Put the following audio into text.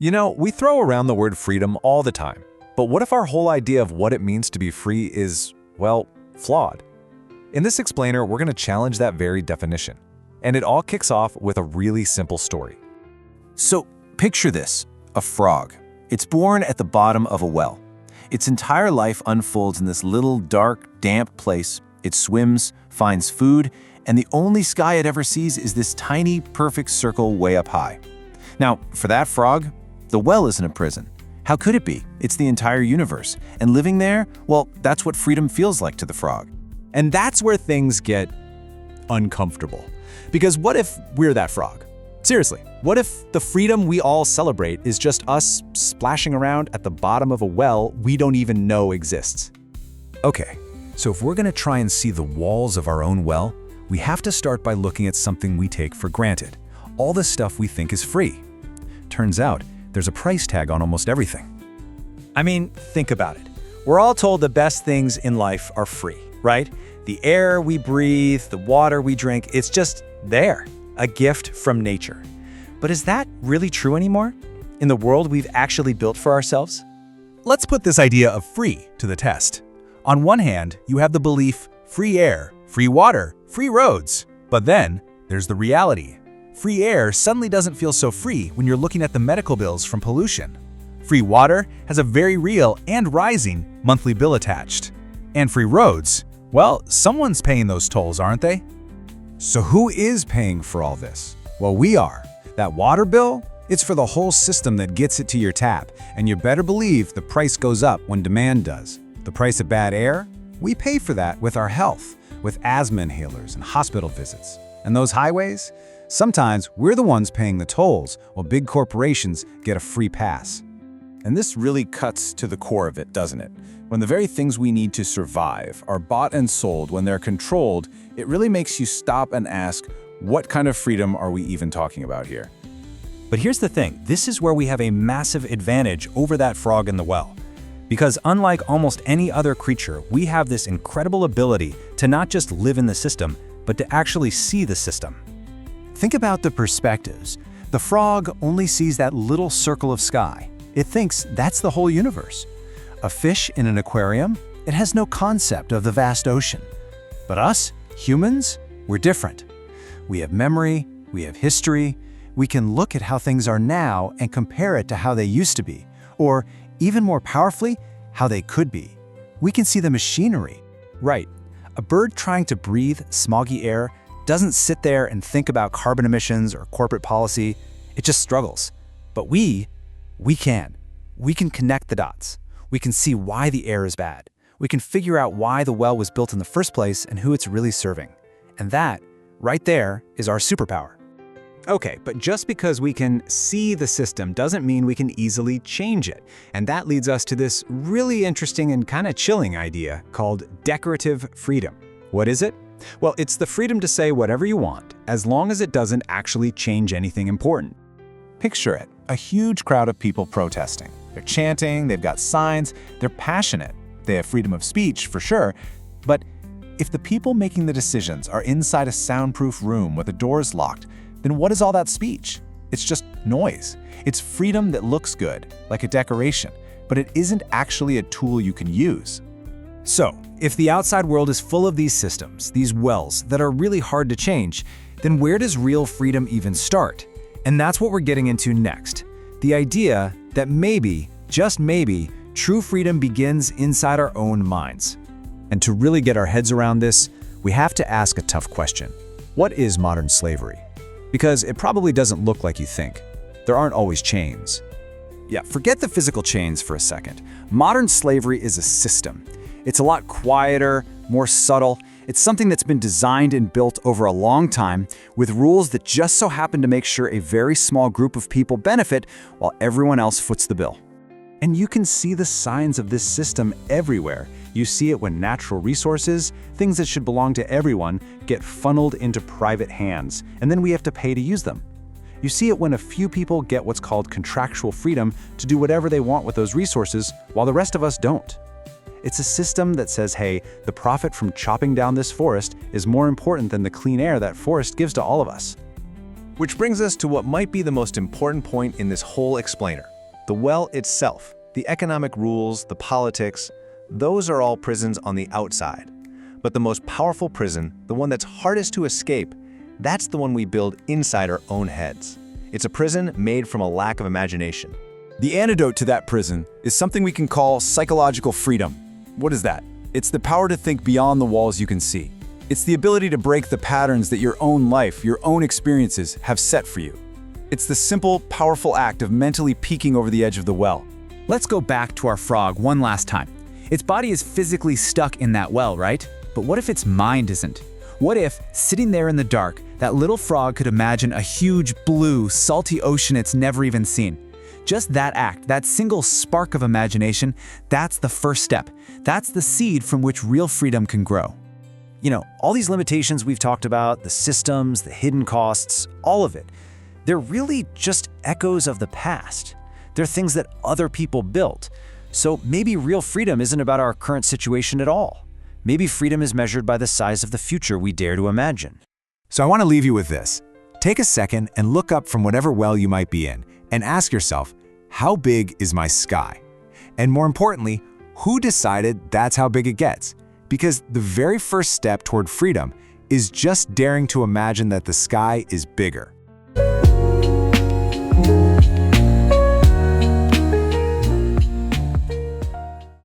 You know, we throw around the word freedom all the time, but what if our whole idea of what it means to be free is, well, flawed? In this explainer, we're going to challenge that very definition. And it all kicks off with a really simple story. So, picture this, a frog. It's born at the bottom of a well. Its entire life unfolds in this little, dark, damp place. It swims, finds food, and the only sky it ever sees is this tiny, perfect circle way up high. Now, for that frog, the well isn't a prison. How could it be? It's the entire universe. And living there, well, that's what freedom feels like to the frog. And that's where things get uncomfortable. Because what if we're that frog? Seriously, what if the freedom we all celebrate is just us splashing around at the bottom of a well we don't even know exists? Okay, so if we're going to try and see the walls of our own well, we have to start by looking at something we take for granted. All the stuff we think is free. Turns out, there's a price tag on almost everything. I mean, think about it. We're all told the best things in life are free, right? The air we breathe, the water we drink, it's just there, a gift from nature. But is that really true anymore? In the world we've actually built for ourselves? Let's put this idea of free to the test. On one hand, you have the belief, free air, free water, free roads. But then, there's the reality. Free air suddenly doesn't feel so free when you're looking at the medical bills from pollution. Free water has a very real and rising monthly bill attached. And free roads, well, someone's paying those tolls, aren't they? So who is paying for all this? Well, we are. That water bill, it's for the whole system that gets it to your tap, and you better believe the price goes up when demand does. The price of bad air? We pay for that with our health, with asthma inhalers and hospital visits. And those highways? Sometimes we're the ones paying the tolls, while big corporations get a free pass. And this really cuts to the core of it, doesn't it? When the very things we need to survive are bought and sold when they're controlled, it really makes you stop and ask, what kind of freedom are we even talking about here? But here's the thing, this is where we have a massive advantage over that frog in the well. Because unlike almost any other creature, we have this incredible ability to not just live in the system, but to actually see the system. Think about the perspectives. The frog only sees that little circle of sky. It thinks that's the whole universe. A fish in an aquarium, it has no concept of the vast ocean. But us, humans, we're different. We have memory, we have history, we can look at how things are now and compare it to how they used to be, or even more powerfully, how they could be. We can see the machinery. Right. A bird trying to breathe smoggy air doesn't sit there and think about carbon emissions or corporate policy. It just struggles. But we can. We can connect the dots. We can see why the air is bad. We can figure out why the well was built in the first place and who it's really serving. And that, right there, is our superpower. Okay, but just because we can see the system doesn't mean we can easily change it. And that leads us to this really interesting and kind of chilling idea called decorative freedom. What is it? Well, it's the freedom to say whatever you want, as long as it doesn't actually change anything important. Picture it, a huge crowd of people protesting. They're chanting, they've got signs, they're passionate. They have freedom of speech, for sure. But if the people making the decisions are inside a soundproof room with the doors locked, then what is all that speech? It's just noise. It's freedom that looks good, like a decoration, but it isn't actually a tool you can use. So, if the outside world is full of these systems, these wells that are really hard to change, then where does real freedom even start? And that's what we're getting into next. The idea that maybe, just maybe, true freedom begins inside our own minds. And to really get our heads around this, we have to ask a tough question. What is modern slavery? Because it probably doesn't look like you think. There aren't always chains. Yeah, forget the physical chains for a second. Modern slavery is a system. It's a lot quieter, more subtle. It's something that's been designed and built over a long time with rules that just so happen to make sure a very small group of people benefit while everyone else foots the bill. And you can see the signs of this system everywhere. You see it when natural resources, things that should belong to everyone, get funneled into private hands, and then we have to pay to use them. You see it when a few people get what's called contractual freedom to do whatever they want with those resources, while the rest of us don't. It's a system that says, hey, the profit from chopping down this forest is more important than the clean air that forest gives to all of us. Which brings us to what might be the most important point in this whole explainer. The well itself, the economic rules, the politics, those are all prisons on the outside. But the most powerful prison, the one that's hardest to escape, that's the one we build inside our own heads. It's a prison made from a lack of imagination. The antidote to that prison is something we can call psychological freedom. What is that? It's the power to think beyond the walls you can see. It's the ability to break the patterns that your own life, your own experiences have set for you. It's the simple, powerful act of mentally peeking over the edge of the well. Let's go back to our frog one last time. Its body is physically stuck in that well, right? But what if its mind isn't? What if, sitting there in the dark, that little frog could imagine a huge, blue, salty ocean it's never even seen? Just that act, that single spark of imagination, that's the first step. That's the seed from which real freedom can grow. You know, all these limitations we've talked about, the systems, the hidden costs, all of it, they're really just echoes of the past. They're things that other people built. So maybe real freedom isn't about our current situation at all. Maybe freedom is measured by the size of the future we dare to imagine. So I want to leave you with this. Take a second and look up from whatever well you might be in and ask yourself, how big is my sky? And more importantly, who decided that's how big it gets? Because the very first step toward freedom is just daring to imagine that the sky is bigger.